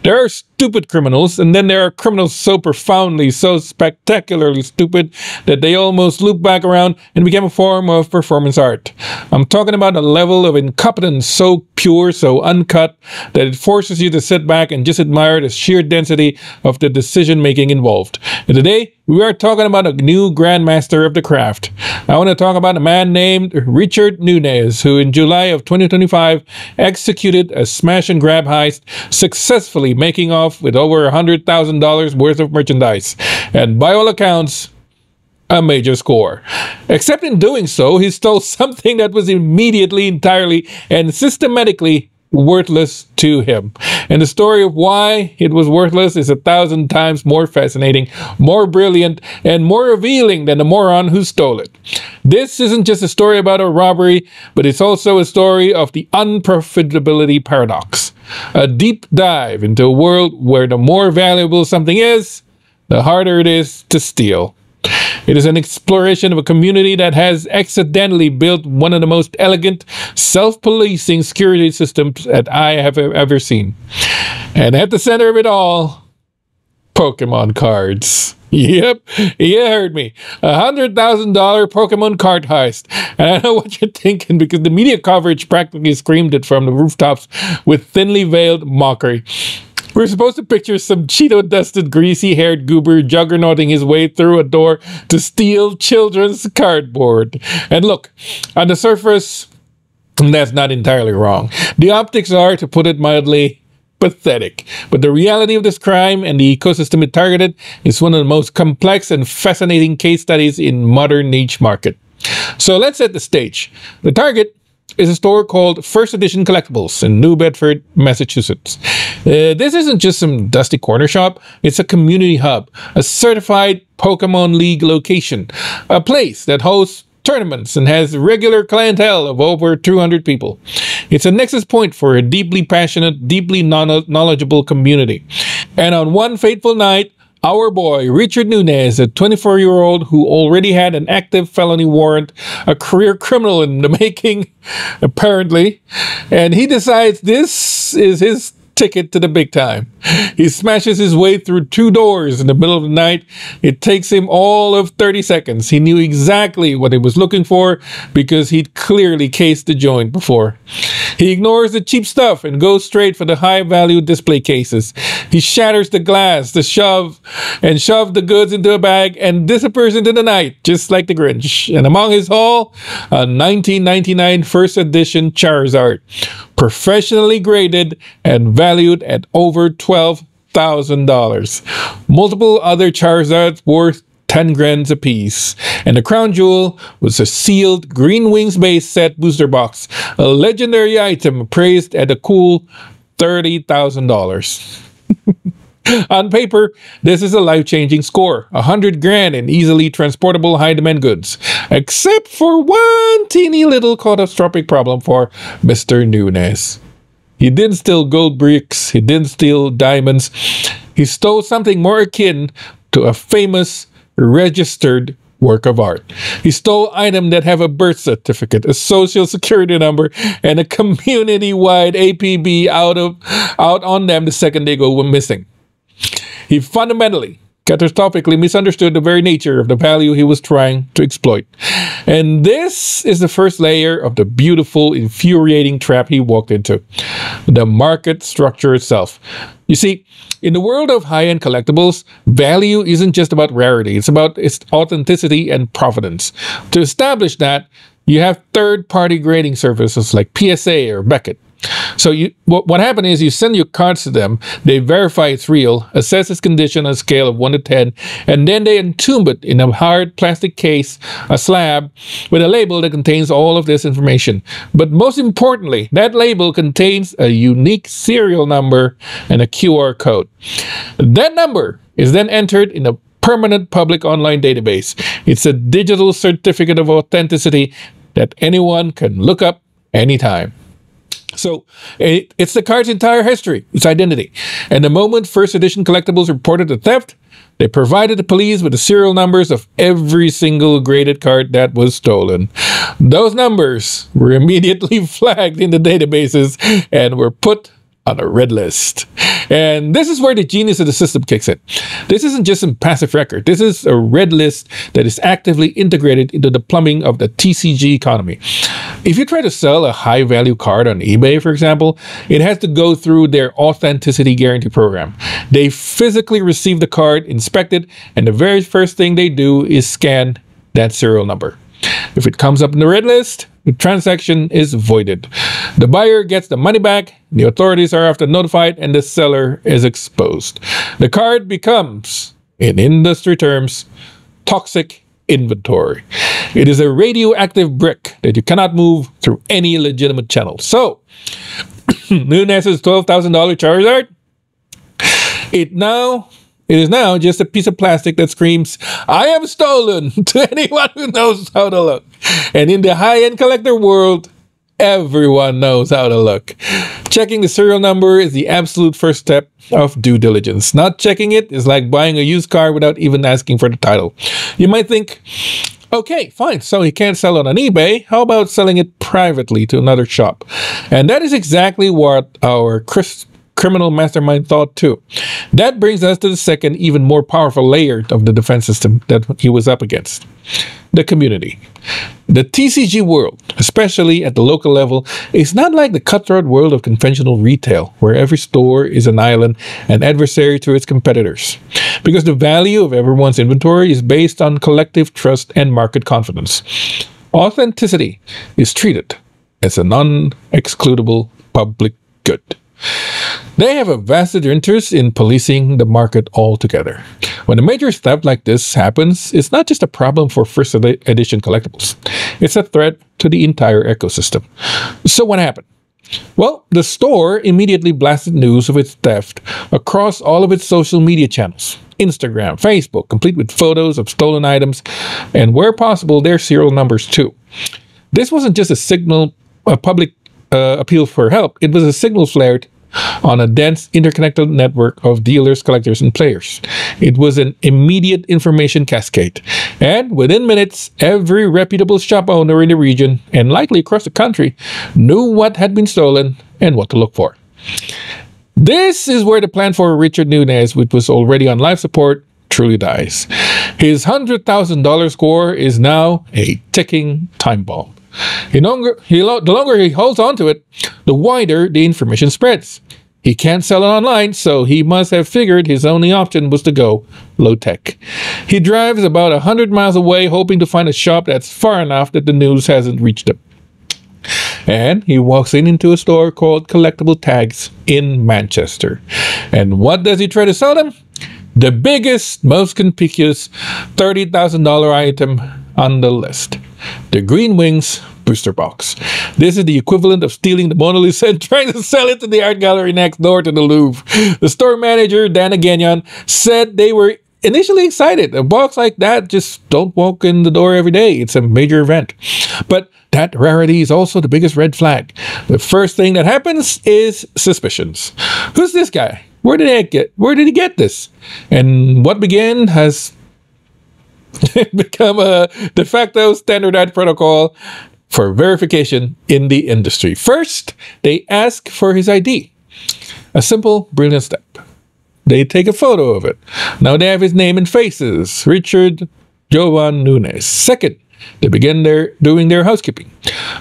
There are stupid criminals, and then there are criminals so profoundly, so spectacularly stupid that they almost loop back around and become a form of performance art. I'm talking about a level of incompetence so pure, so uncut, that it forces you to sit back and just admire the sheer density of the decision-making involved. And today, we are talking about a new grandmaster of the craft. I want to talk about a man named Richard Nunez, who in July of 2025 executed a smash and grab heist, successfully making off with over $100,000 worth of merchandise. And by all accounts, a major score. Except in doing so, he stole something that was immediately, entirely, and systematically worthless to him. And the story of why it was worthless is 1,000 times more fascinating, more brilliant, and more revealing than the moron who stole it. This isn't just a story about a robbery, but it's also a story of the Unprofitability Paradox. A deep dive into a world where the more valuable something is, the harder it is to steal. It is an exploration of a community that has accidentally built one of the most elegant, self-policing security systems that I have ever seen. And at the center of it all, Pokemon cards. Yep, you heard me. $100,000 Pokemon card heist. And I know what you're thinking, because the media coverage practically screamed it from the rooftops with thinly veiled mockery. We're supposed to picture some Cheeto-dusted, greasy-haired goober juggernauting his way through a door to steal children's cardboard. And look, on the surface, that's not entirely wrong. The optics are, to put it mildly, pathetic. But the reality of this crime and the ecosystem it targeted is one of the most complex and fascinating case studies in modern niche market. So let's set the stage. The target is a store called First Edition Collectibles in New Bedford, Massachusetts. This isn't just some dusty corner shop, it's a community hub, a certified Pokemon League location, a place that hosts tournaments and has regular clientele of over 200 people. It's a nexus point for a deeply passionate, deeply knowledgeable community. And on one fateful night, our boy, Richard Nunez, a 24-year-old who already had an active felony warrant, a career criminal in the making, apparently, and he decides this is his ticket to the big time. He smashes his way through 2 doors in the middle of the night. It takes him all of 30 seconds. He knew exactly what he was looking for because he'd clearly cased the joint before. He ignores the cheap stuff and goes straight for the high-value display cases. He shatters the glass to shove the goods into a bag and disappears into the night, just like the Grinch. And among his haul, a 1999 First Edition Charizard, professionally graded and valued at over $12,000. Multiple other Charizards worth 10 grand a piece. And the crown jewel was a sealed Green Wings base set booster box, a legendary item appraised at a cool $30,000. On paper, this is a life-changing score, 100 grand in easily transportable high-demand goods, except for one teeny little catastrophic problem for Mr. Nunez. He didn't steal gold bricks, he didn't steal diamonds, he stole something more akin to a famous registered work of art. He stole items that have a birth certificate, a social security number, and a community-wide APB out on them the second they go missing. He fundamentally, catastrophically misunderstood the very nature of the value he was trying to exploit. And this is the first layer of the beautiful, infuriating trap he walked into: the market structure itself. You see, in the world of high-end collectibles, value isn't just about rarity, it's about its authenticity and provenance. To establish that, you have third-party grading services like PSA or Beckett. So what happened is you send your cards to them, they verify it's real, assess its condition on a scale of 1 to 10, and then they entomb it in a hard plastic case, a slab, with a label that contains all of this information. But most importantly, that label contains a unique serial number and a QR code. That number is then entered in a permanent public online database. It's a digital certificate of authenticity that anyone can look up anytime. So it's the card's entire history, its identity. And the moment First Edition Collectibles reported the theft, they provided the police with the serial numbers of every single graded card that was stolen. Those numbers were immediately flagged in the databases and were put on a red list. And this is where the genius of the system kicks in. This isn't just some passive record. This is a red list that is actively integrated into the plumbing of the TCG economy. If you try to sell a high-value card on eBay, for example, it has to go through their authenticity guarantee program. They physically receive the card, inspect it, and the very first thing they do is scan that serial number. If it comes up in the red list, the transaction is voided. The buyer gets the money back, the authorities are often notified, and the seller is exposed. The card becomes, in industry terms, toxic inventory. It is a radioactive brick that you cannot move through any legitimate channel. So, Nunez's $12,000 Charizard, it is now just a piece of plastic that screams, "I am stolen," to anyone who knows how to look. And in the high-end collector world, everyone knows how to look. Checking the serial number is the absolute first step of due diligence. Not checking it is like buying a used car without even asking for the title. You might think, okay, fine, so he can't sell it on eBay. How about selling it privately to another shop? And that is exactly what our criminal mastermind thought too. That brings us to the second, even more powerful layer of the defense system that he was up against. The community. The TCG world, especially at the local level, is not like the cutthroat world of conventional retail, where every store is an island and adversary to its competitors. Because the value of everyone's inventory is based on collective trust and market confidence. Authenticity is treated as a non-excludable public good. They have a vested interest in policing the market altogether. When a major theft like this happens, it's not just a problem for First Edition Collectibles. It's a threat to the entire ecosystem. So what happened? Well, the store immediately blasted news of its theft across all of its social media channels. Instagram, Facebook, complete with photos of stolen items, and where possible, their serial numbers too. This wasn't just a public appeal for help. It was a signal flared on a dense interconnected network of dealers, collectors, and players. It was an immediate information cascade. And within minutes, every reputable shop owner in the region, and likely across the country, knew what had been stolen and what to look for. This is where the plan for Richard Nunez, which was already on life support, truly dies. His $100,000 score is now a ticking time bomb. The longer he holds on to it, the wider the information spreads. He can't sell it online, so he must have figured his only option was to go low-tech. He drives about 100 miles away, hoping to find a shop that's far enough that the news hasn't reached him. And he walks into a store called Collectible Tags in Manchester. And what does he try to sell them? The biggest, most conspicuous $30,000 item on the list. The Green Wings booster box. This is the equivalent of stealing the Mona Lisa and trying to sell it to the art gallery next door to the Louvre. The store manager, Dan Agagnon, said they were initially excited. A box like that just don't walk in the door every day. It's a major event. But that rarity is also the biggest red flag. The first thing that happens is suspicions. Who's this guy? Where did he get this? And what began has become a de facto standardized protocol for verification in the industry. First, they ask for his ID. A simple, brilliant step. They take a photo of it. Now they have his name and faces. Richard Jovan Nunez. Second, they begin doing their housekeeping.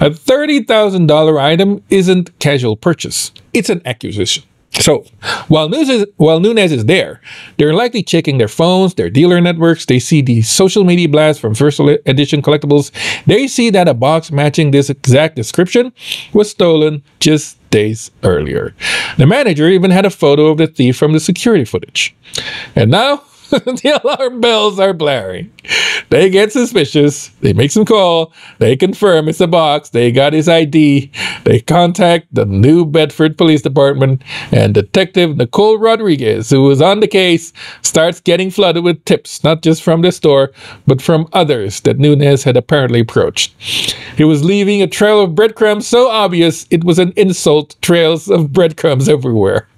A $30,000 item isn't casual purchase. It's an acquisition. So, while Nunez is there, they're likely checking their phones, their dealer networks. They see the social media blast from First Edition Collectibles. They see that a box matching this exact description was stolen just days earlier. The manager even had a photo of the thief from the security footage. And now, the alarm bells are blaring. They get suspicious. They make some call. They confirm it's a box. They got his ID. They contact the New Bedford Police Department, and Detective Nicole Rodriguez, who was on the case, starts getting flooded with tips, not just from the store, but from others that Nunez had apparently approached. He was leaving a trail of breadcrumbs so obvious it was an insult, trails of breadcrumbs everywhere.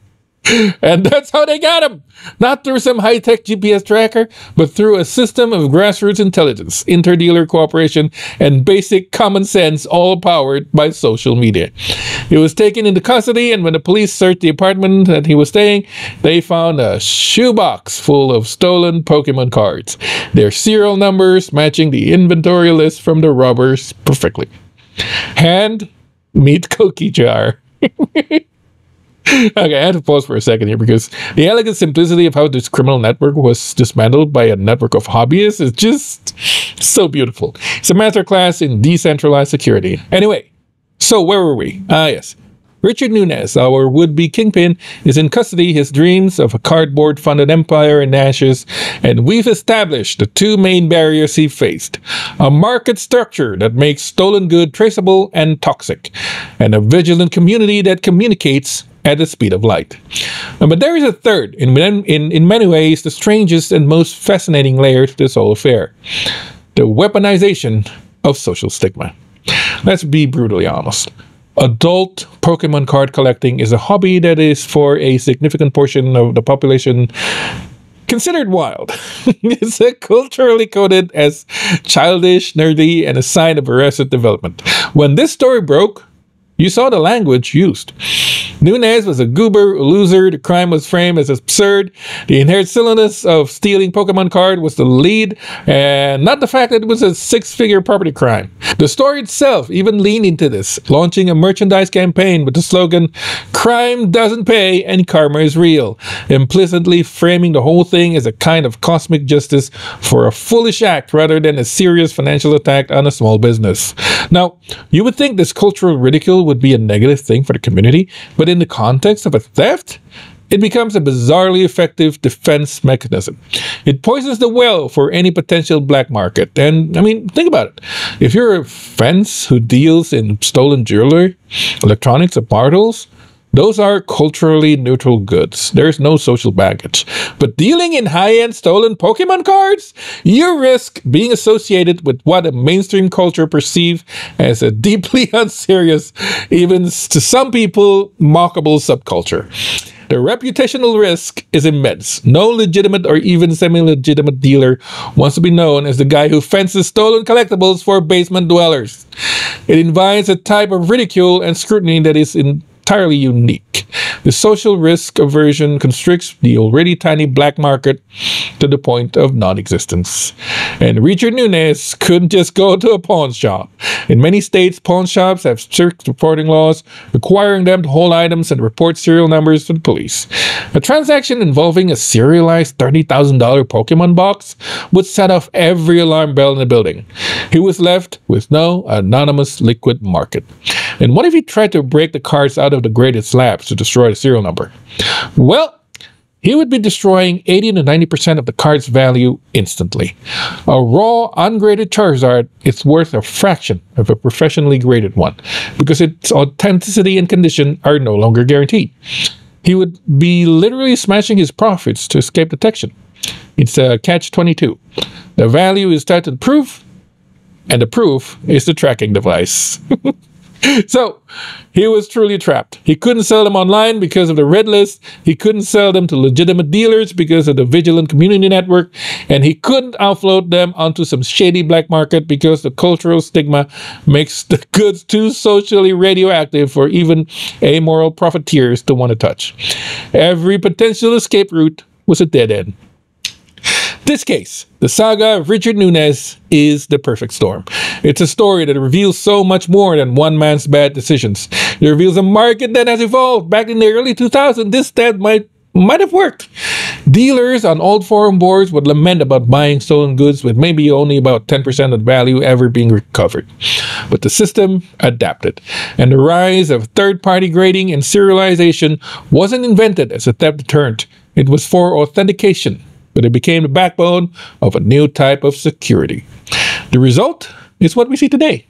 And that's how they got him. Not through some high-tech GPS tracker, but through a system of grassroots intelligence, interdealer cooperation, and basic common sense, all powered by social media. He was taken into custody, and when the police searched the apartment that he was staying, they found a shoebox full of stolen Pokemon cards, their serial numbers matching the inventory list from the robbers perfectly. Hand, meat cookie jar. Okay, I had to pause for a second here because the elegant simplicity of how this criminal network was dismantled by a network of hobbyists is just so beautiful. It's a masterclass in decentralized security. Anyway, so where were we? Yes. Richard Nunez, our would-be kingpin, is in custody. His dreams of a cardboard-funded empire in ashes, and we've established the two main barriers he faced: a market structure that makes stolen good traceable and toxic, and a vigilant community that communicates at the speed of light. But there is a third, in many ways the strangest and most fascinating layer to this whole affair: the weaponization of social stigma. Let's be brutally honest. Adult Pokemon card collecting is a hobby that is, for a significant portion of the population, considered wild. It's culturally coded as childish, nerdy, and a sign of arrested development. When this story broke, you saw the language used. Nunez was a goober, a loser. The crime was framed as absurd. The inherent silliness of stealing Pokemon card was the lead, and not the fact that it was a six-figure property crime. The story itself even leaned into this, launching a merchandise campaign with the slogan, "Crime doesn't pay and karma is real," implicitly framing the whole thing as a kind of cosmic justice for a foolish act rather than a serious financial attack on a small business. Now, you would think this cultural ridicule would be a negative thing for the community, but in the context of a theft, it becomes a bizarrely effective defense mechanism. It poisons the well for any potential black market. And, I mean, think about it. If you're a fence who deals in stolen jewelry, electronics, or bottles, those are culturally neutral goods. There's no social baggage. But dealing in high-end stolen Pokemon cards, you risk being associated with what a mainstream culture perceives as a deeply unserious, even to some people, mockable subculture. The reputational risk is immense. No legitimate or even semi-legitimate dealer wants to be known as the guy who fences stolen collectibles for basement dwellers. It invites a type of ridicule and scrutiny that is entirely unique. The social risk aversion constricts the already tiny black market to the point of non-existence. And Richard Nunez couldn't just go to a pawn shop. In many states, pawn shops have strict reporting laws requiring them to hold items and report serial numbers to the police. A transaction involving a serialized $30,000 Pokemon box would set off every alarm bell in the building. He was left with no anonymous liquid market. And what if he tried to break the cards out of the graded slabs to destroy the serial number? Well, he would be destroying 80 to 90% of the card's value instantly. A raw, ungraded Charizard is worth a fraction of a professionally graded one, because its authenticity and condition are no longer guaranteed. He would be literally smashing his profits to escape detection. It's a catch-22. The value is tied to the proof, and the proof is the tracking device. So, he was truly trapped. He couldn't sell them online because of the red list. He couldn't sell them to legitimate dealers because of the vigilant community network. And he couldn't offload them onto some shady black market because the cultural stigma makes the goods too socially radioactive for even amoral profiteers to want to touch. Every potential escape route was a dead end. This case, the saga of Richard Nunez, is the perfect storm. It's a story that reveals so much more than one man's bad decisions. It reveals a market that has evolved. Back in the early 2000s, this stat might have worked. Dealers on old forum boards would lament about buying stolen goods with maybe only about 10% of the value ever being recovered. But the system adapted, and the rise of third-party grading and serialization wasn't invented as a theft deterrent. It was for authentication. But it became the backbone of a new type of security. The result is what we see today.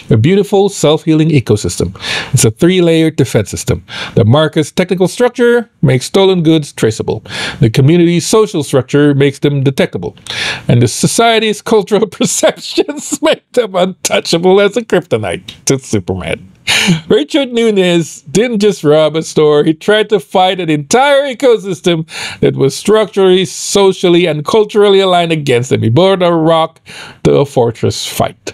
A beautiful self-healing ecosystem. It's a three-layered defense system. The market's technical structure makes stolen goods traceable. The community's social structure makes them detectable. And the society's cultural perceptions make them untouchable as a kryptonite to Superman. Richard Nunez didn't just rob a store, he tried to fight an entire ecosystem that was structurally, socially, and culturally aligned against him. He brought a rock to a fortress fight.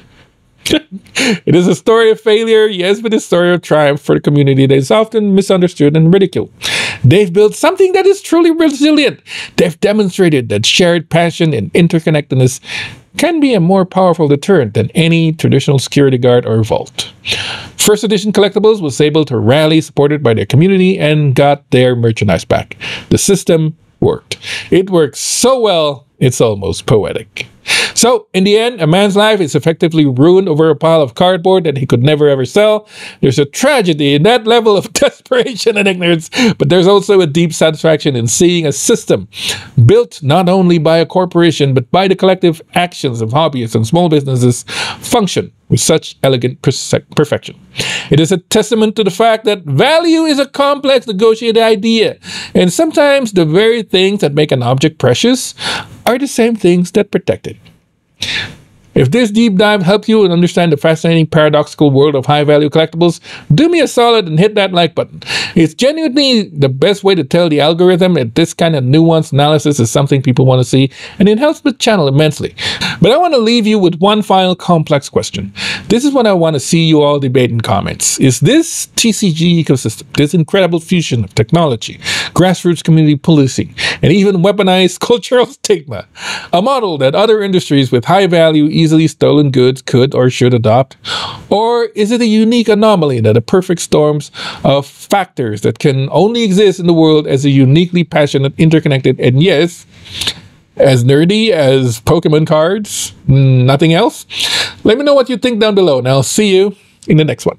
It is a story of failure, yes, but a story of triumph for the community that is often misunderstood and ridiculed. They've built something that is truly resilient. They've demonstrated that shared passion and interconnectedness can be a more powerful deterrent than any traditional security guard or vault. First Edition Collectibles was able to rally, supported by their community, and got their merchandise back. The system worked. It works so well, it's almost poetic. So, in the end, a man's life is effectively ruined over a pile of cardboard that he could never ever sell. There's a tragedy in that level of desperation and ignorance, but there's also a deep satisfaction in seeing a system built not only by a corporation, but by the collective actions of hobbyists and small businesses function with such elegant perfection. It is a testament to the fact that value is a complex, negotiated idea, and sometimes the very things that make an object precious are the same things that protect it. If this deep dive helped you and understand the fascinating paradoxical world of high-value collectibles, do me a solid and hit that like button. It's genuinely the best way to tell the algorithm that this kind of nuanced analysis is something people want to see, and it helps the channel immensely. But I want to leave you with one final complex question. This is what I want to see you all debate in comments. Is this TCG ecosystem, this incredible fusion of technology, grassroots community policing, and even weaponized cultural stigma, a model that other industries with high value, easily stolen goods could or should adopt? Or is it a unique anomaly that a perfect storm of factors that can only exist in the world as a uniquely passionate, interconnected, and yes, as nerdy as Pokemon cards, nothing else? Let me know what you think down below, and I'll see you in the next one.